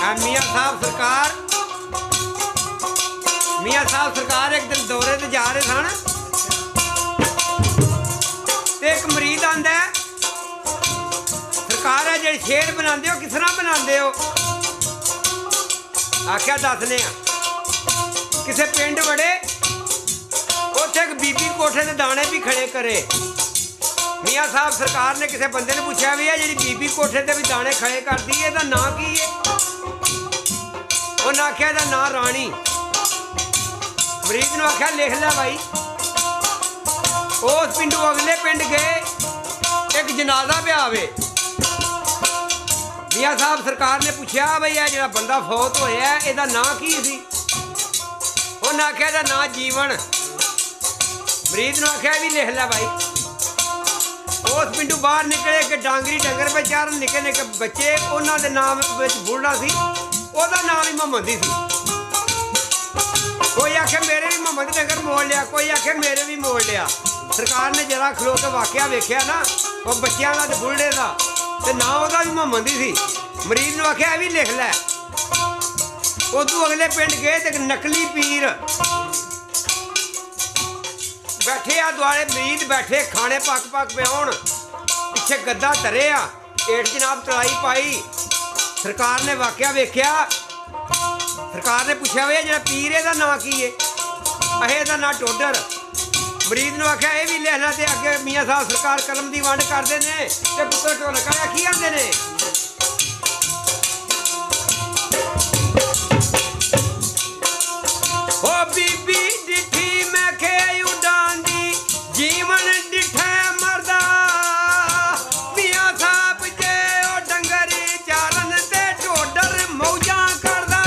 मियाँ साहब सरकार एक दिन दौरे ते जा रहे सन ते एक मरीज आंदा है, सरकार है जे शेर बनाते हो किस तरह बनाते हो? आख्या दसने किसे पिंड बड़े उत्थे एक बीबी कोठे के दाने भी खड़े करे। मियाँ साहब सरकार ने किसी बंदे ने पूछा भी है जी बीबी कोठे ते भी दाने खड़े करती है, इसका नाम की है? उन्हें आख्या इसका नाम रानी। मरीज ने आख्या लिख लै भाई। उस पिंडों अगले पिंड गए, एक जनाजा पे आवे। मियाँ साहब सरकार ने पूछा भाई यह जो बंदा फौत होया है इसका नाम की सी? उन्हें आख्या इसका नाम जीवन। मरीज ने आख्या भी लिख लै भाई। उस पिंडों बाहर निकले कि डांगरी डंगर पे चार निके निके बच्चे, उन्होंने नाम बुढ़ा सी, ओदा नाम ही मोहम्मद ही सी। कोई आखे मेरे भी मोहम्मद डंगर मोड़ लिया, कोई आखे मेरे भी मोड़ लिया। सरकार ने जरा खलो के वाकया वेख्या ना वो बच्चों का तो बुढ़े का तो ना वह भी मोहम्मद ही सी। मरीज ने आख्या भी लिख लै। उदू अगले पिंड गए तो नकली पीर बैठे आ दुआले, मरीज बैठे खाने पक पक पे आउण, पिछे गद्दा तरे आ, हेठ जनाब तलाई पाई। सरकार ने वाकया वेख्या, सरकार ने पूछा वे जो पीर का नाम की है? अहे दा नाम टोडर। मरीज ने आख्या ये भी लिखना तो अगे मियाँ साहब सरकार कलम की वंड करते हैं तो पुत्र ढोलका की आते हैं। ओ बीबी डिठी मैं खे उडान दी जीवन डिठे मरदा, मियाँ साहब जे ओ डंगरी चारन ते टोडर मौजा करदा।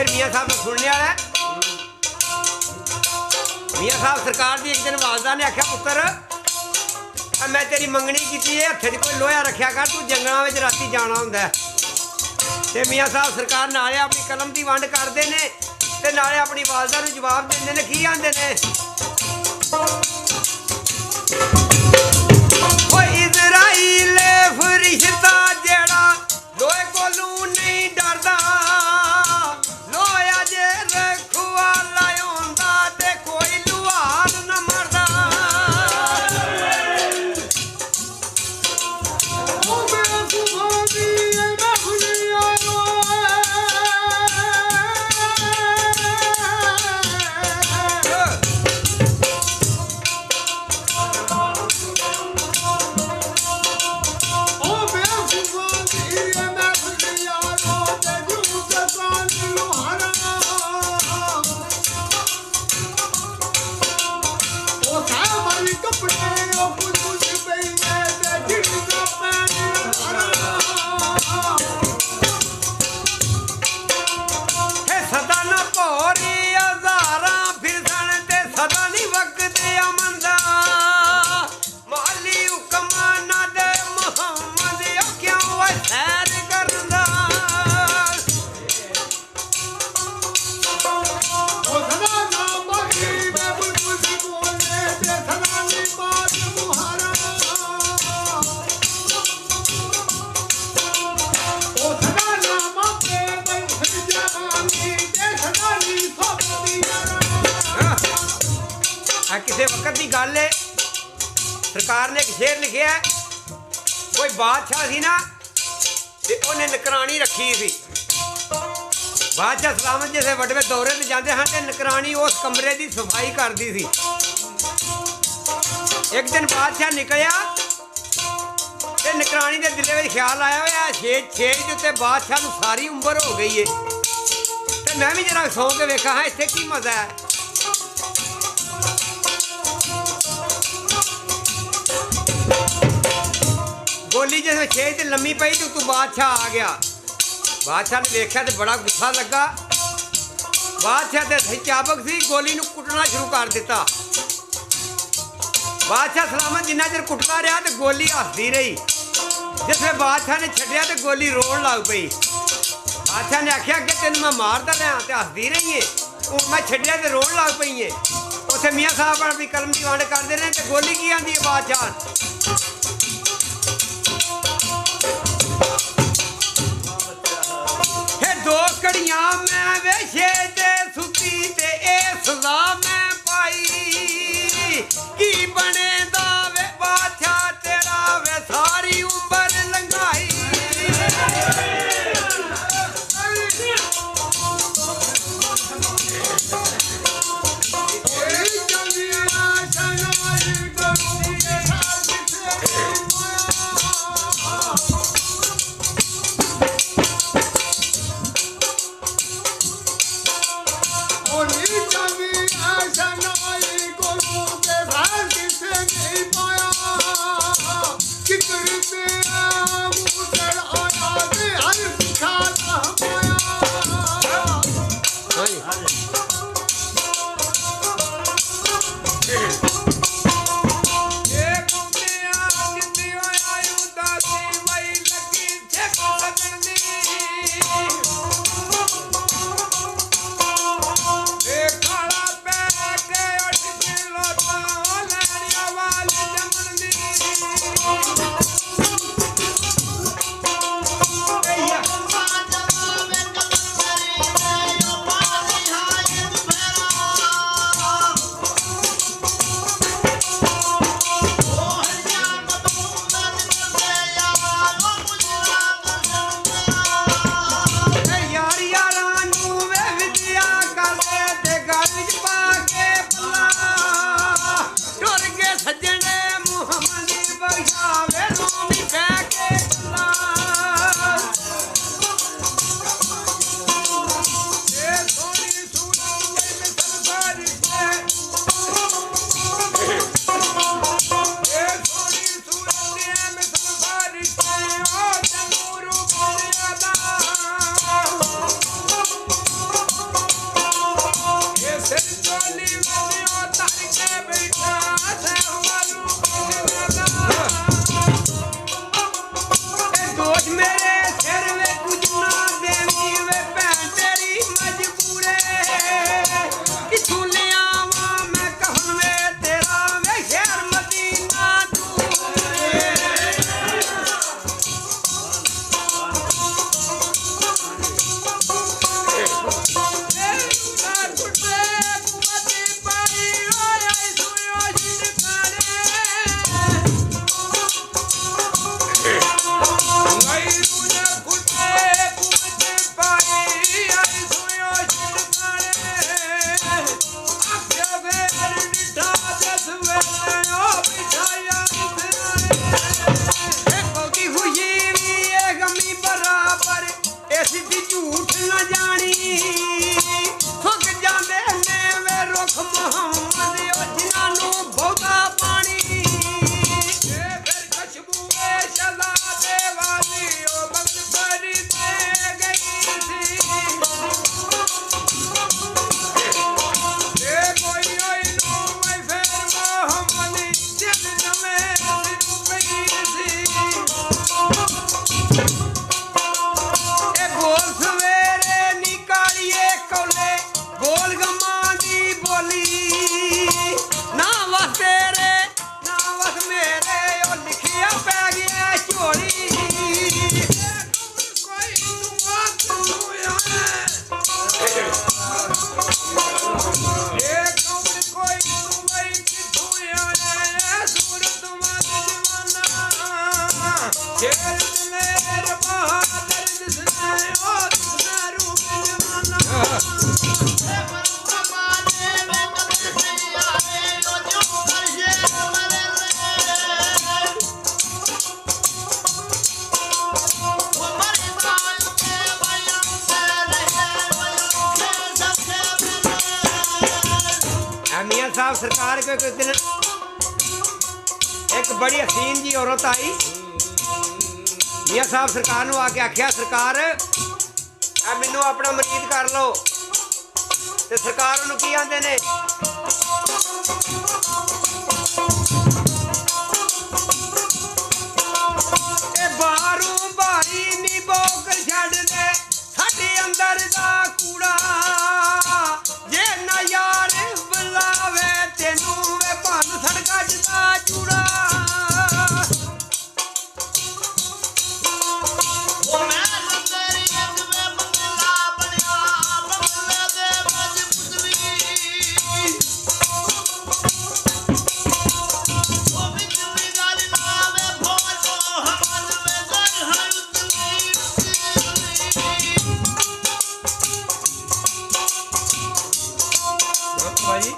मियाँ साहब सुनने वाला है। मियाँ साहब सरकार की एक दिन वालदा ने आख्या पुत्र मैं तेरी मंगनी की हथे च कोई लोहा रखा कर, तू जंगलों में राती जाना होंदा है। ते मियाँ साहब सरकार नाले अपनी कलम की वंड करते हैं ते नाले अपनी वालदा नूं जवाब देंदे ने। की आंदे ने इज़राइल फरिश्ता जेड़ा लोहे कोलू नहीं डरदा, लोहा जे रखवाला होंदा ते कोई लुहार न मरदा। किसी वक्त की गल है, सरकार ने एक शेर लिखा है, कोई बादशाह सी ना ते उन्हें नकरानी रखी सी। बादशाह सलामत जैसे वड्डे दौरे ते जाते हैं तो नकरानी उस कमरे की सफाई करती सी। एक दिन बादशाह निकलिया ते नकरानी के दिल में ख्याल आया हुआ छेज के उत्ते बादशाह नूं सारी उम्र हो गई है, तो मैं भी जरा सौ के वेखा हाँ इत्थे की मजा है। गोली जिस छेज लम्मी पई तो तू बादशाह आ गया। बादशाह ने देखा तो बड़ा गुस्सा लगा। बादशाह के चाबक सी गोली नूं कुटना शुरू कर दिता। बादशाह सलामत जिन्ना चिर कुटता रहा तो गोली हसदी रही। जिसमें बादशाह ने छड्डिया तो गोली रोन लग पई। बादशाह ने आख्या कि तेन मैं मारदा रहा तो हसदी रही है, हूँ मैं छड्डिया तो रोन लग पई है। उत्थे मियाँ साहब अपनी कलम की वंड करते रहे तो गोली की आंदी है बादशाह दो कड़ियां मैं वेशे ते सुती ते ए सदा मैं पाई। की बने दावे बादशाह तेरा वे सारी उम्र लंघाई। ਬਹੁਤੀ ਖੁਸ਼ੀ ਵੀ ਇਹ ਗਮੀ ਬਰਾਬਰ ਇਸ ਦੀ ਝੂਠ ਨਾ ਜਾਣੀ ਸੁੱਕ ਜਾਂਦੇ ਨੇ ਵੇ ਰੁੱਖ ਮੁਹੰਮਦ ਉਹ ਜਿਨ੍ਹਾਂ ਨੂੰ ਬਹੁਤਾ ਪਾਣੀ ਇਹ ਫਿਰ ਖੁਸ਼ਬੂ ਏ ਸ਼ਲਾ ਦੇ ਵਾਲੀ ਉਹ ਬਖਤ ਕਰੀ ਤੇ ਗਈ ਸੀ ਇਹ ਕੋਈ ਹੋਈ ਨੂੰ ਮੈਂ ਫਿਰ ਮੁਹੰਮਦ ਜਿਸ ਨਵੇਂ ਸਿਰੂ ਪਈ ਸੀ ਇਹ ਬੋਲ ਸਵੇਰੇ ਨੀ ਕਾਲੀਏ ਕੋਲੇ ਬੋਲ ਗਮਾਂ ਦੀ ਬੋਲੀ ਨਾ ਵਸ ਤੇਰੇ ਨਾ ਵਸ ਮੇਰੇ ਉਹ ਲਿਖਿਆ ਪੈ ਗਿਆ ਝੋਲੀ ਕੋਈ ਤੂੰ ਆਤ ਨੂੰ ਇਹ ਕੌਣ ਕੋਈ ਤੂੰ ਮੈਂ ਕਿਥੋਂ ਆਇਆ ਸੂਰਤ ਮਤ ਜਵਾਨਾ ਸ਼ੇਰ ਦਿਲੇਰ ਬਹਾਦਰ ਦਿਸਨੇ ਉਹ ਦਿਸਨੇ ਰੂਪ ਜਵਾਨਾ मियाँ साहब सरकार को एक दिन एक बड़ी हसीन जी औरत आई मियाँ साहब सरकार ਨੂੰ ਆ ਕੇ ਆਖਿਆ ਸਰਕਾਰ ਆ ਮੈਨੂੰ ਆਪਣਾ ਮਰੀਦ ਕਰ ਲਓ ਤੇ ਸਰਕਾਰ ਉਹਨੂੰ ਕੀ ਆਂਦੇ ਨੇ ਇਹ ਬਾਹਰੋਂ ਭਾਰੀ ਨੀ ਬੋਕ ਛੱਡ ਦੇ ਸਾਡੇ ਅੰਦਰ ਦਾ ਕੂੜਾ ਜੇ ਨਾ ਯਾਰ ਬੁਲਾਵੇ ਤੈਨੂੰ ਵੇ ਭੰਨ ਸੜਕਾਂ 'ਚ ਦਾ ਚੂੜਾ ਉਹ ਮੈਂ ਲੰਦਰੀ ਇੱਕ ਵੇ ਬੰਗਲਾ ਬਣਿਆ ਬੰਗਲੇ ਦੇ ਵਿੱਚ ਪੁੱਤਰੀ ਉਹ ਵਿੱਚ ਵੀ ਗੱਲ ਨਾ ਵੇ ਫੋਟੋ ਹਮਦ ਵੇ ਗਰ ਹਰ ਉਤਲੀ ਭਾਈ